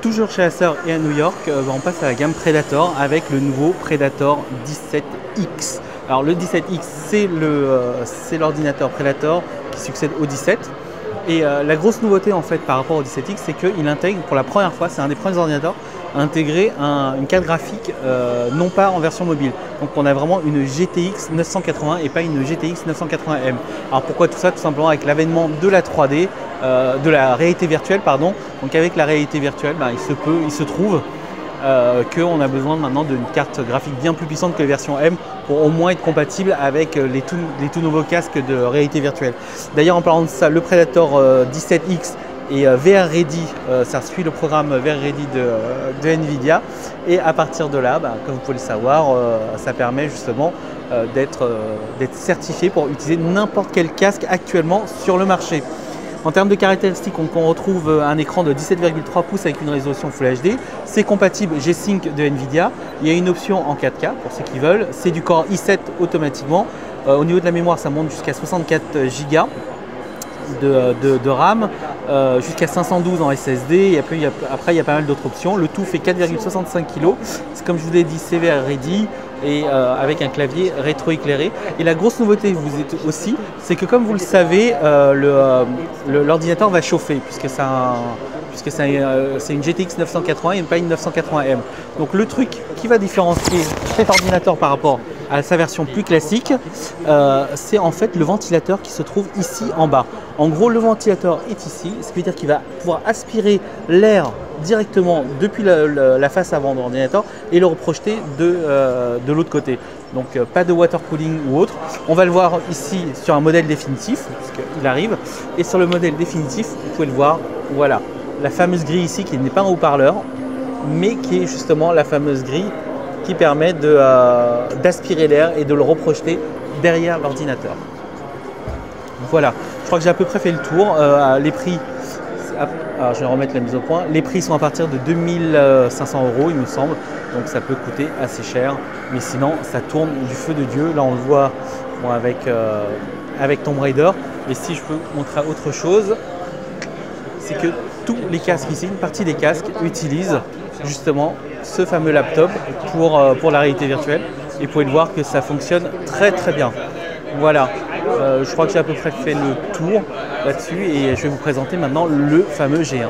Toujours chez Acer et à New York, on passe à la gamme Predator avec le nouveau Predator 17X. Alors le 17X, c'est l'ordinateur Predator qui succède au 17. Et la grosse nouveauté en fait par rapport au 17X, c'est qu'il intègre pour la première fois, c'est un des premiers ordinateurs à intégrer une carte graphique non pas en version mobile. Donc on a vraiment une GTX 980 et pas une GTX 980M. Alors pourquoi tout ça? Tout simplement avec l'avènement de la 3D, de la réalité virtuelle, pardon. Donc avec la réalité virtuelle, il se trouve qu'on a besoin maintenant d'une carte graphique bien plus puissante que les versions M pour au moins être compatible avec les tout nouveaux casques de réalité virtuelle. D'ailleurs, en parlant de ça, le Predator 17X est VR Ready, ça suit le programme VR Ready de Nvidia, et à partir de là, comme vous pouvez le savoir, ça permet justement d'être certifié pour utiliser n'importe quel casque actuellement sur le marché. En termes de caractéristiques, on retrouve un écran de 17,3 pouces avec une résolution Full HD. C'est compatible G-Sync de Nvidia. Il y a une option en 4K pour ceux qui veulent. C'est du Core i7 automatiquement. Au niveau de la mémoire, ça monte jusqu'à 64 Go de RAM, jusqu'à 512 en SSD. Et après, il y a pas mal d'autres options. Le tout fait 4,65 kg. Comme je vous l'ai dit, c'est VR Ready et avec un clavier rétroéclairé. Et la grosse nouveauté aussi, c'est que comme vous le savez, l'ordinateur va chauffer puisque c'est une GTX 980 et pas une 980M. Donc le truc qui va différencier cet ordinateur par rapport à sa version plus classique, c'est en fait le ventilateur qui se trouve ici en bas. En gros, le ventilateur est ici, ce qui veut dire qu'il va pouvoir aspirer l'air directement depuis la face avant de l'ordinateur et le reprojeter de l'autre côté. Donc pas de water cooling ou autre. On va le voir ici sur un modèle définitif, puisqu'il arrive. Et sur le modèle définitif, vous pouvez le voir, voilà, la fameuse grille ici qui n'est pas un haut-parleur, mais qui est justement la fameuse grille qui permet d'aspirer l'air et de le reprojeter derrière l'ordinateur. Voilà, je crois que j'ai à peu près fait le tour. Les prix, alors je vais remettre la mise au point. Les prix sont à partir de 2500 €, il me semble. Donc ça peut coûter assez cher. Mais sinon, ça tourne du feu de Dieu. Là, on le voit avec Tomb Raider. Et si je peux vous montrer autre chose, c'est que tous les casques ici, une partie des casques utilisent justement ce fameux laptop pour la réalité virtuelle. Et vous pouvez le voir que ça fonctionne très très bien. Voilà, je crois que j'ai à peu près fait le tour là-dessus et je vais vous présenter maintenant le fameux G1.